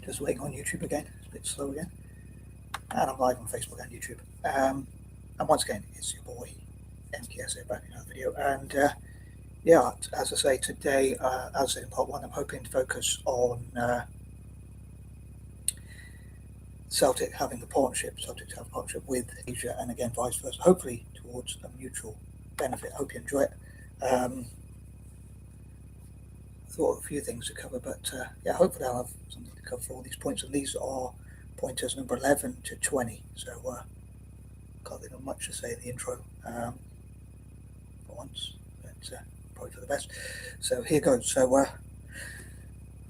Just waiting on YouTube again. It's a bit slow again. And I'm live on Facebook and YouTube. And once again, it's your boy M.K.S here back in another video. And yeah, as I say today, as I said in part one, I'm hoping to focus on Celtic having a partnership, Celtic to have a partnership with Asia, and again vice versa. Hopefully towards a mutual benefit. I hope you enjoy it. Thought of a few things to cover, but yeah, hopefully I'll have something to cover for all these points, and these are pointers number 11 to 20, so can't think of much to say in the intro for once, but probably for the best. So here goes. So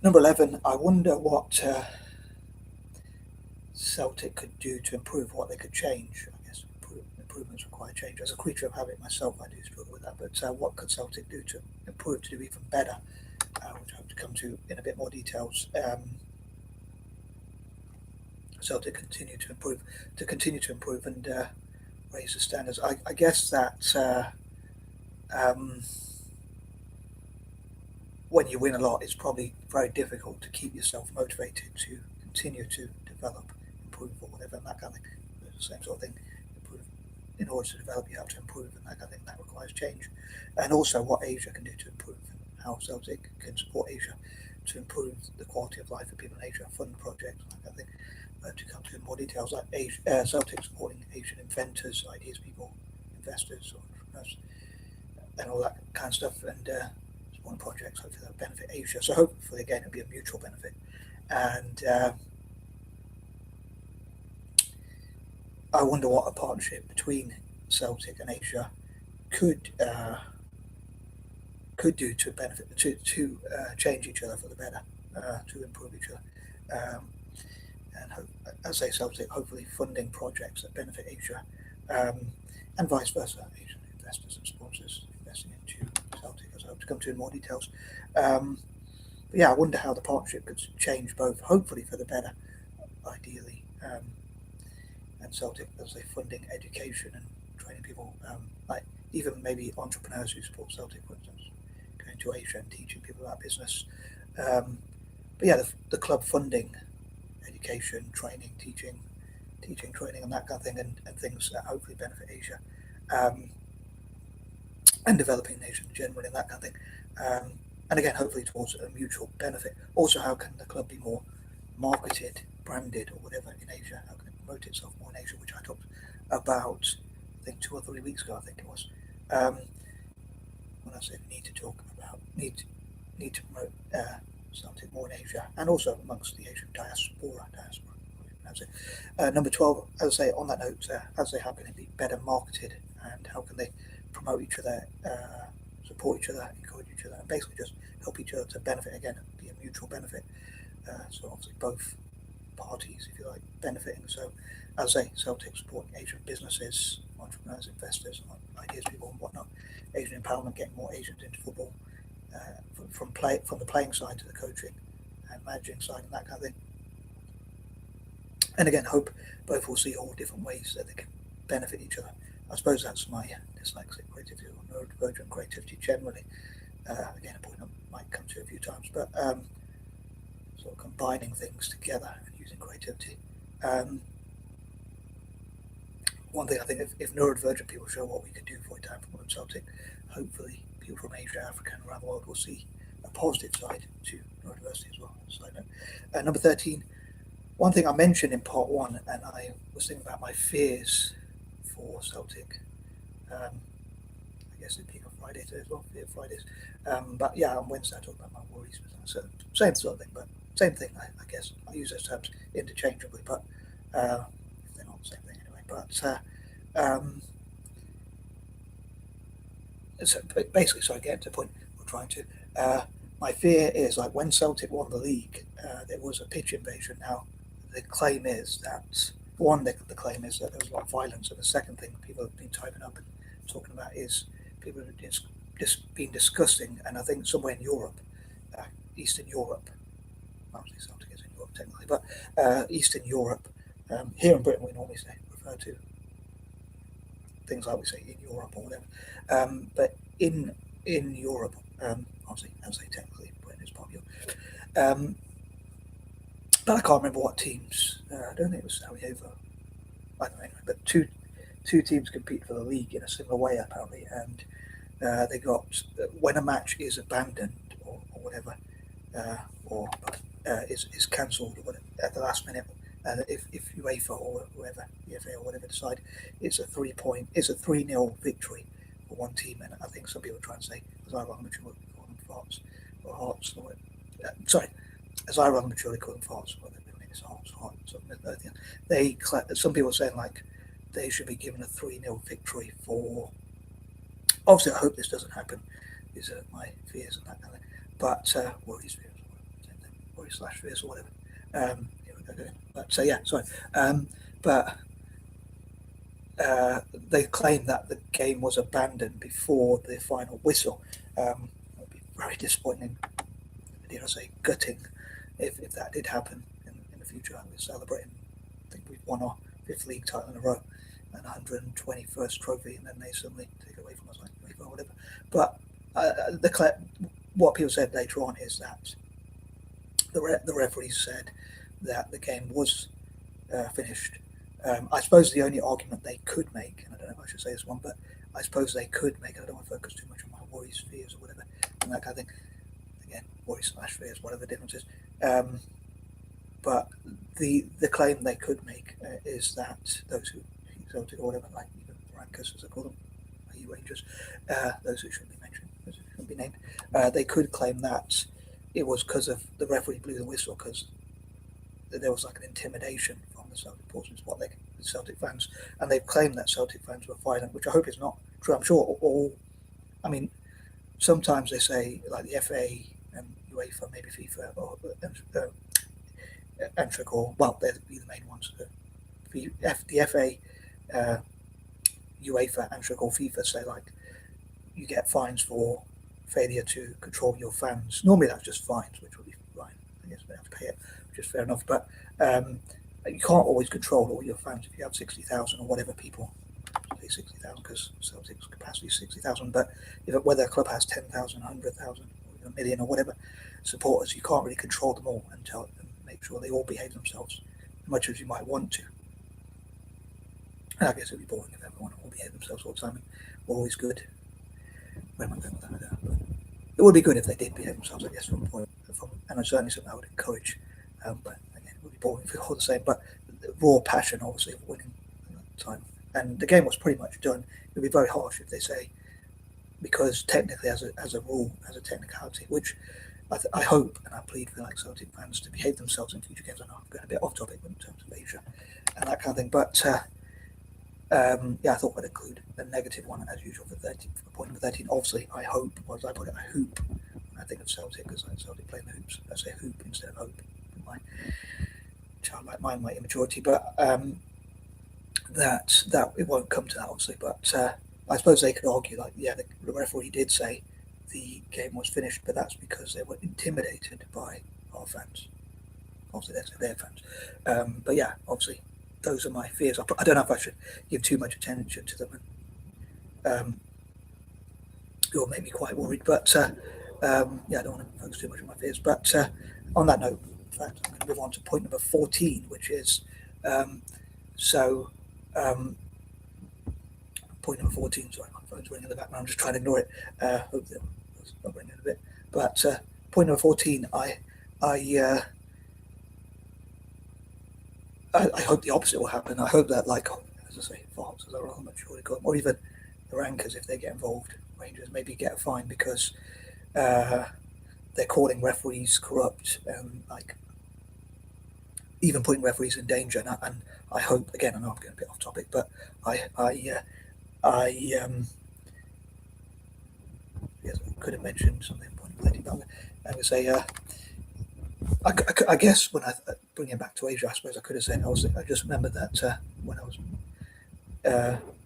number 11, I wonder what Celtic could do to improve, what they could change. I guess improvements require change. As a creature of habit myself, I do struggle with that, but what could Celtic do to improve, to do even better? Which I hope to come to in a bit more details. So to continue to improve and raise the standards. I guess that when you win a lot, it's probably very difficult to keep yourself motivated to continue to develop, improve, or whatever, and that kind of thing. It's the same sort of thing. Improve. In order to develop, you have to improve, and that kind of thing. That requires change. And also what Asia can do to improve, how Celtic can support Asia to improve the quality of life for people in Asia, fund projects, that kind of thing. To come to more details, like Celtic supporting Asian inventors, ideas people, investors, or entrepreneurs, and all that kind of stuff, and supporting projects hopefully that benefit Asia. So hopefully again it'll be a mutual benefit. And I wonder what a partnership between Celtic and Asia could do to benefit, to change each other for the better, to improve each other, and as I say, Celtic hopefully funding projects that benefit Asia, and vice versa, Asian investors and sponsors investing into Celtic, as I hope to come to in more details. But yeah, I wonder how the partnership could change both, hopefully for the better, ideally, and Celtic as they funding education and training people, like even maybe entrepreneurs who support Celtic, for instance, going to Asia and teaching people about business. But yeah, the club funding education, training, teaching, training, and that kind of thing, and things that hopefully benefit Asia, and developing nations generally, and that kind of thing. And again, hopefully towards a mutual benefit. Also, how can the club be more marketed, branded, or whatever in Asia? How can it promote itself more in Asia, which I talked about, I think 2 or 3 weeks ago, I think it was. When I said need to promote Celtic more in Asia, and also amongst the Asian diaspora. That's it. Number 12, as I say, on that note, as they, how can it be better marketed, and how can they promote each other, support each other, encourage each other, and basically just help each other to benefit, again, be a mutual benefit. So obviously both parties, if you like, benefiting. So as I say, Celtic supporting Asian businesses, entrepreneurs, investors, ideas people and whatnot. Asian empowerment, getting more Asians into football, from the playing side to the coaching and managing side and that kind of thing. And again, hope both will see all different ways that they can benefit each other. I suppose that's my dyslexic creativity or neurodivergent creativity generally. Again, a point I might come to a few times, but sort of combining things together and using creativity. One thing I think, if neurodivergent people show what we can do for time from Celtic, hopefully people from Asia, Africa, and around the world will see a positive side to neurodiversity as well. Side note. Number 13, one thing I mentioned in part one, and I was thinking about my fears for Celtic. I guess it'd be on Friday today as well, fear Fridays. But yeah, on Wednesday I talked about my worries. So same sort of thing, but same thing, I guess. I use those terms interchangeably, but if they're not the same thing anyway. But so basically, so I get to the point we're trying to. My fear is, like, when Celtic won the league, there was a pitch invasion. Now, the claim is that the claim is that there was a lot of violence, and the second thing people have been typing up and talking about is people have just been discussing, and I think somewhere in Europe, Eastern Europe, obviously Celtic is in Europe technically, but Eastern Europe, here in Britain we normally refer to things like we say in Europe or whatever, but in Europe, obviously, as they technically Britain is part of Europe, but I can't remember what teams. I don't think it was Sarajevo. I don't know, anyway, but two teams compete for the league in a similar way apparently, and they got when a match is abandoned or whatever, or is cancelled at the last minute. If UEFA or whoever, the FA or whatever decide, it's a 3 point, it's a 3-0 victory for one team, and I think some people try and say, as I rather maturely call them farts or hearts, or sorry, as I rather maturely call them farts, or it's hearts, something like that. Some people are saying like they should be given a 3-0 victory for. Obviously, I hope this doesn't happen. These are my fears and that kind of thing. But worries, fears, worries slash fears or whatever. Here we go. But so yeah, sorry. But they claim that the game was abandoned before the final whistle. It would be very disappointing, dare I say, gutting, if that did happen in the future. We're celebrating. I think we've won our 5th league title in a row and 121st trophy, and then they suddenly take it away from us, like or whatever. But what people said later on is that the referees said that the game was finished. I suppose the only argument they could make, and I don't know if I should say this one, but I suppose they could make, I don't want to focus too much on my worries, fears, or whatever, and that kind of thing. Again, worries slash fears, whatever the difference is. But the claim they could make is that those who Celtic or whatever, like even rankers as I call them, EU Rangers, those who shouldn't be mentioned, those who shouldn't be named, they could claim that it was because of the referee blew the whistle because there was like an intimidation from the Celtic supporters, the Celtic fans, and they've claimed that Celtic fans were violent, which I hope is not true. I'm sure I mean, sometimes they say like the FA and UEFA, maybe FIFA or Entric, well, they'd be the main ones. The FA, UEFA, Entric, or FIFA say like you get fines for failure to control your fans. Normally that's just fines, which would be fine. I guess they have to pay it, which is fair enough. But you can't always control all your fans. If you have 60,000 or whatever people, say 60,000 because Celtic's capacity is 60,000, but whether a club has 10,000, 100,000, or a million or whatever supporters, you can't really control them all and make sure they all behave themselves as much as you might want to. And I guess it'd be boring if everyone all behave themselves all the time and were always good. Where am I going with that? But it would be good if they did behave themselves, I guess, from a point, and it's certainly something I would encourage. But again, it would be boring if it all the same. But the raw passion, obviously, of winning at that time, and the game was pretty much done. It would be very harsh if they say, because technically, as a rule, as a technicality, which I hope and I plead for like Celtic fans to behave themselves in future games. I know I'm going a bit off topic in terms of Asia and that kind of thing, but yeah, I thought I'd include a negative one as usual for point number 13. Obviously, I hope, or as I put it, I hoop. When I think of Celtic, because like Celtic playing the hoops, I say hoop instead of hope. My childlike mind, my immaturity, but that it won't come to that obviously. But I suppose they could argue like, yeah, the referee did say the game was finished, but that's because they were intimidated by our fans. Obviously, that's their fans. But yeah, obviously, those are my fears. I don't know if I should give too much attention to them. It will make me quite worried. But yeah, I don't want to focus too much on my fears. But on that note, in fact, I'm going to move on to point number 14, which is point number 14. Sorry, my phone's ringing in the background. I'm just trying to ignore it. Hope that it's not ringing in a bit. But point number 14, I hope the opposite will happen. I hope that, like, as I say, farts, as I rather much already got, or even the rankers, if they get involved, Rangers maybe get a fine because they're calling referees corrupt and like even putting referees in danger. And I hope, again, I know I'm getting a bit off topic, but I yes, I could have mentioned something important. I would say. I guess when I bring it back to Asia, I suppose I could have said I just remembered that when I was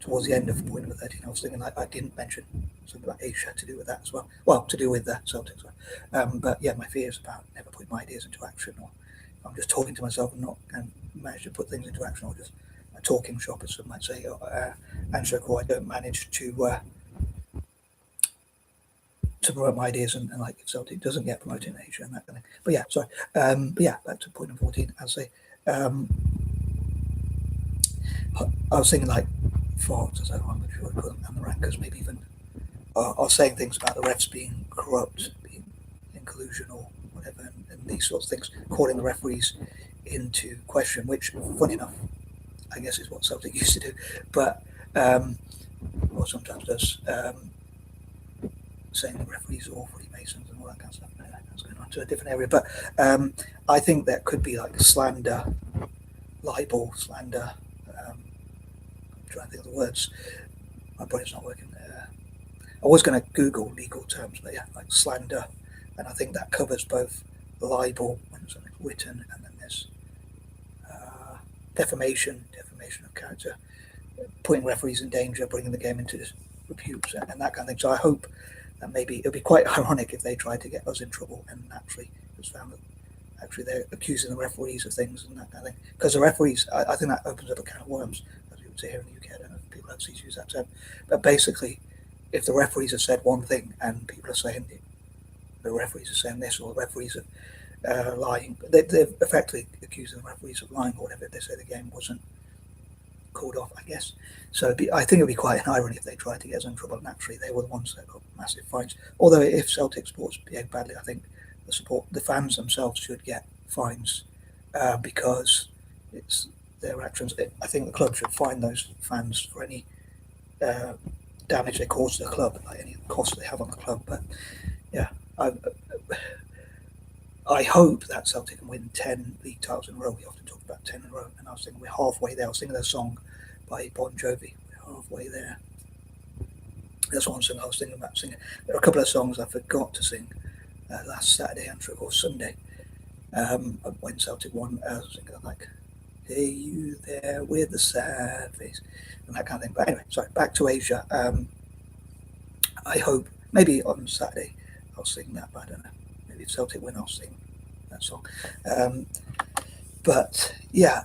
towards the end of point number 13, I was thinking I didn't mention something about Asia to do with that as well. Well, to do with the Celtics. But yeah, my fears about never putting my ideas into action, or I'm just talking to myself and not manage to put things into action, or just a talking shop, as some might say, or I don't manage to to promote my ideas, and like if Celtic doesn't get promoted in Asia and that kind of thing. But yeah, sorry. But yeah, back to point number 14. I'll say I was thinking like frauds, as I'm not sure I call them, and the rankers, maybe even are saying things about the refs being corrupt, being in collusion or whatever, and these sorts of things, calling the referees into question, which, funny enough, I guess is what Celtic used to do, but or sometimes does, saying the referees are all Freemasons and all that kind of stuff. That's going on to a different area, but I think that could be like slander, libel, slander. I'm trying to think of the words. My brain's not working. I was going to Google legal terms, but yeah, like slander, and I think that covers both libel when something's written, and then there's defamation of character, putting referees in danger, bringing the game into disrepute, and that kind of thing. So I hope that maybe it'll be quite ironic if they try to get us in trouble, and actually it's found that actually they're accusing the referees of things and that kind of thing. Because the referees, I think that opens up a can of worms, as we would say here in the UK. I don't know if people actually use that term, but basically, if the referees have said one thing and people are saying the referees are saying this, or the referees are lying, they're effectively accusing the referees of lying or whatever if they say the game wasn't called off, I guess. So I think it would be quite an irony if they tried to get us in trouble. Naturally, they were the ones that got massive fines. Although if Celtic sports behave badly, I think the fans themselves should get fines because it's their actions. I think the club should fine those fans for any damage they cause to the club, like any cost they have on the club. But yeah, I hope that Celtic can win 10 league titles in a row. We often talk about 10 in a row, and I was thinking we're halfway there. I was thinking of a song by Bon Jovi. We're halfway there. That's one song I was thinking about singing. There are a couple of songs I forgot to sing last Saturday and or Sunday when Celtic won. I was thinking like, "Hey, you there with the sad face," and that kind of thing. But anyway, sorry, back to Asia. I hope maybe on Saturday I'll sing that, but I don't know. Maybe if Celtic win, I'll sing that song. But yeah,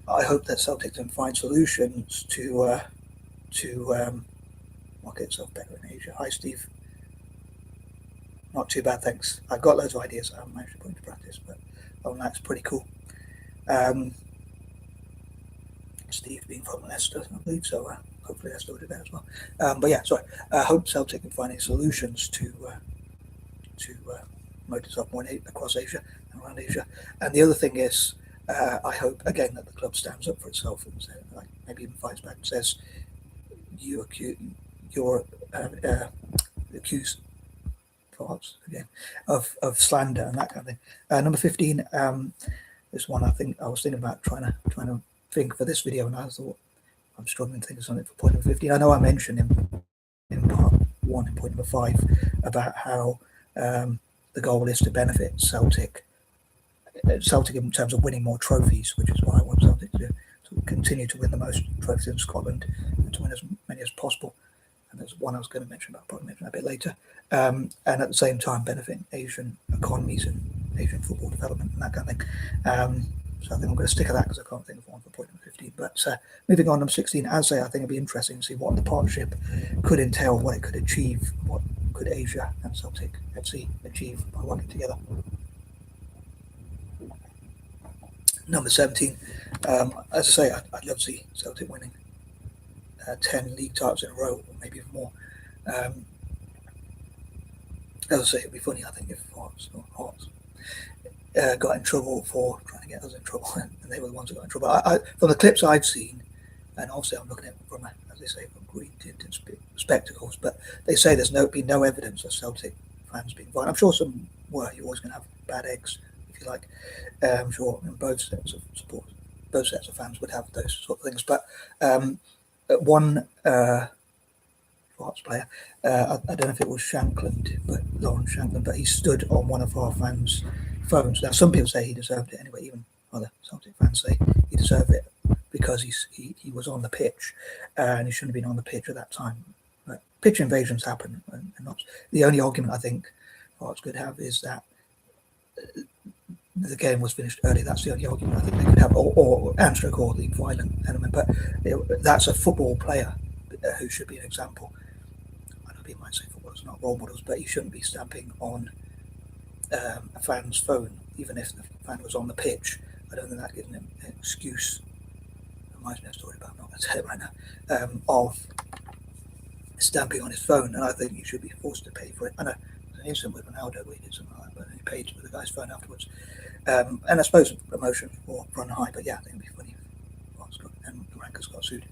I hope that Celtic can find solutions to market itself better in Asia. Hi, Steve. Not too bad, thanks. I've got loads of ideas I haven't actually put into practice, but that's pretty cool. Steve being from Leicester, I believe, so hopefully Leicester will do that as well. But yeah, sorry. I hope Celtic can find any solutions to promote itself more across Asia and around Asia. And the other thing is, I hope again that the club stands up for itself and like maybe even fights back and says you're accused again of slander and that kind of thing. Number 15 is one I think I was thinking about trying to think for this video, and I thought I'm struggling to think of something for point number 15. I know I mentioned in part 1 in point number 5 about how the goal is to benefit Celtic in terms of winning more trophies, which is what I want Celtic to do, to continue to win the most trophies in Scotland and to win as many as possible. And there's one I was going to mention, but I'll probably mention that a bit later. And at the same time, benefiting Asian economies and Asian football development and that kind of thing. So I think I'm going to stick at that because I can't think of one for point number 15. But moving on, number 16, as I say, I think it'd be interesting to see what the partnership could entail, what it could achieve, what could Asia and Celtic FC achieve by working together. Number 17, as I say, I'd love to see Celtic winning 10 league titles in a row, or maybe even more. As I say, it'd be funny, I think, if Hearts got in trouble for trying to get us in trouble, and they were the ones who got in trouble. From the clips I've seen, and obviously I'm looking at it from, as they say, from green tinted spectacles, but they say there's been no evidence of Celtic fans being violent. I'm sure some were. You're always going to have bad eggs, if you like. I'm sure both sets of supporters, both sets of fans would have those sort of things. But one Hearts player, I don't know if it was Lawrence Shankland, but he stood on one of our fans' phones. Now, some people say he deserved it anyway, even other Celtic fans say he deserved it because he was on the pitch and he shouldn't have been on the pitch at that time. But pitch invasions happen, and not the only argument I think Hearts could have is that the game was finished early. That's the only argument I think they could have, or the violent element. But that's a football player who should be an example. I know people might say football heroes, not role models, but he shouldn't be stamping on a fan's phone, even if the fan was on the pitch. I don't think that gives him an excuse. Reminds me of a story, but I'm not going to tell it right now. Of stamping on his phone, and I think he should be forced to pay for it. I know there's an incident with Ronaldo where he did something like that, but he paid for the guy's phone afterwards. And I suppose emotion will run high, but yeah, I think it'd be funny. And Ranka's got sued.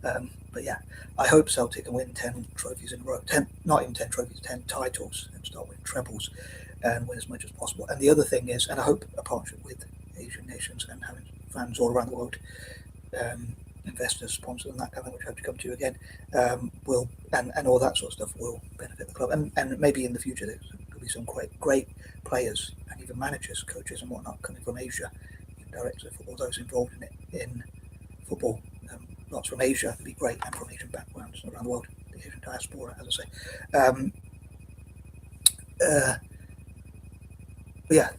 But yeah, I hope Celtic can win 10 trophies in a row. 10, not even 10 trophies, 10 titles, and start winning trebles and win as much as possible. And the other thing is, and I hope a partnership with Asian nations and having fans all around the world, investors, sponsors, and that kind of thing, which I hope to come to again, will, and all that sort of stuff will benefit the club. And maybe in the future there could be some great players and even managers, coaches, and whatnot coming from Asia, directors of football, those involved in it in football. Lots from Asia would be great, and from Asian backgrounds around the world, the Asian diaspora, as I say. But yeah,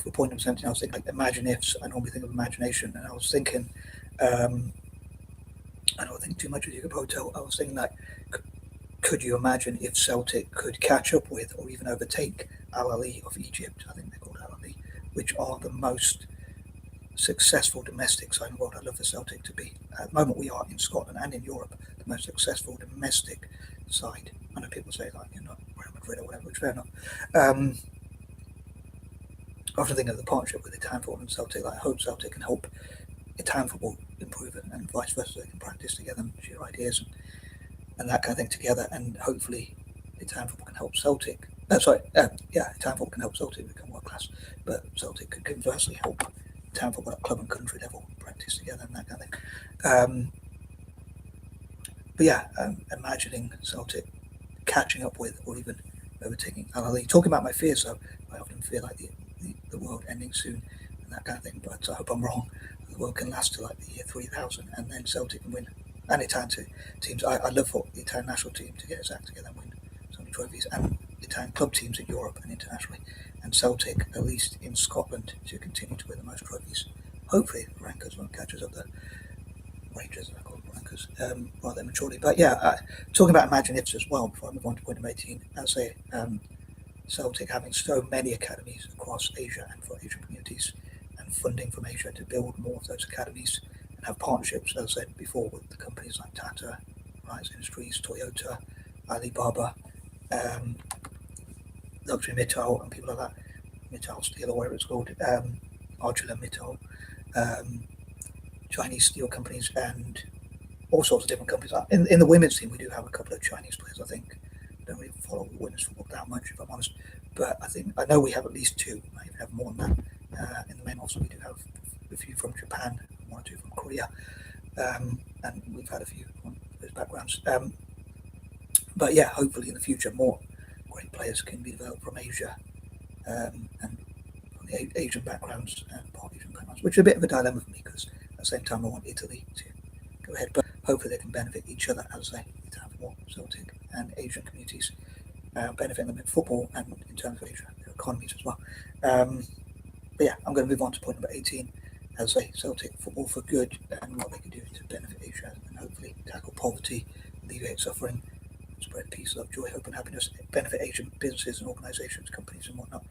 for point number 17, I was thinking like imagine ifs. I normally think of imagination, and I was thinking, I don't think too much as you could probably tell. I was thinking like, could you imagine if Celtic could catch up with or even overtake Al Ahly of Egypt? I think they're called Al Ahly, which are the most successful domestic side in the world. I'd love for Celtic to be, at the moment we are in Scotland and in Europe, the most successful domestic side. I know people say like, you're not Real Madrid or whatever, which fair enough. After thinking of the partnership with Italian football and Celtic, like, I hope Celtic can help Italian football improve and vice versa. They can practice together and share ideas and that kind of thing together, and hopefully Italian football can help Celtic. Italian football can help Celtic become world class, but Celtic could conversely help Italian football at club and country level practice together and that kind of thing. But yeah, imagining Celtic catching up with or even overtaking Al Ahly. Talking about my fears, though, I often feel like the world ending soon and that kind of thing, but I hope I'm wrong. The world can last to like the year 3000, and then Celtic can win. And Italian teams, I love for the Italian national team to get its act together and win so many trophies, and Italian club teams in Europe and internationally, and Celtic, at least in Scotland, to continue to win the most trophies. Hopefully, Rankers won't catch us up there. Rangers, I call them Rankers, rather maturely. But yeah, talking about imagine ifs as well, before I move on to point number 18, I'd say Celtic having so many academies across Asia and for Asian communities, and funding from Asia to build more of those academies and have partnerships, as I said before, with the companies like Tata, Rise Industries, Toyota, Alibaba, Luxury Mittal, and people like that, Mittal Steel or whatever it's called, ArcelorMittal, Chinese steel companies, and all sorts of different companies. In the women's team, we do have a couple of Chinese players, I think. Don't really follow women's football that much, if I'm honest. But I know we have at least two. We might even have more than that. In the men, also, we do have a few from Japan, one or two from Korea, and we've had a few from those backgrounds. But yeah, hopefully in the future, more great players can be developed from Asia and from the Asian backgrounds and part Asian backgrounds, which is a bit of a dilemma for me because at the same time I want Italy to go ahead, but hopefully they can benefit each other, as I say, Italian football, Celtic, and Asian communities, benefiting them in football and in terms of Asia, their economies as well. But yeah, I'm going to move on to point number 18, as I say, Celtic football for good and what they can do to benefit Asia and hopefully tackle poverty, alleviate suffering, spread peace, love, joy, hope, and happiness, benefit Asian businesses and organisations, companies, and whatnot,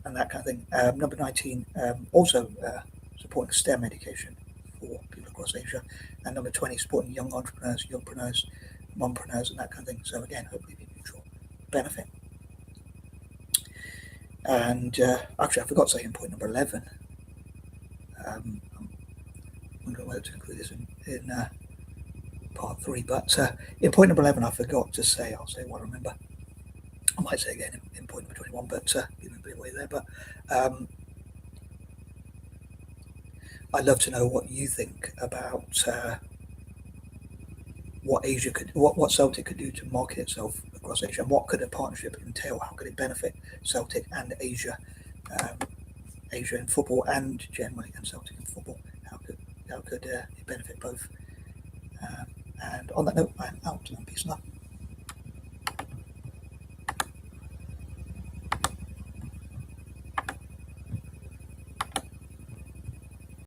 and that kind of thing. Number 19, also supporting STEM education for people across Asia, and number 20, supporting young entrepreneurs, youngpreneurs, mompreneurs, and that kind of thing. So again, hopefully be mutual benefit. And actually, I forgot to say in point number 11. I'm wondering whether to include this in part 3, but in point number 11, I forgot to say. I'll say what I remember. I might say again in point number 21, but giving a bit away there. But I'd love to know what you think about what Celtic could do to market itself across Asia, and what could a partnership entail? How could it benefit Celtic and Asia, Asia in football and generally, and Celtic in football? How could it benefit both? And on that note, I'm out, and peace and love.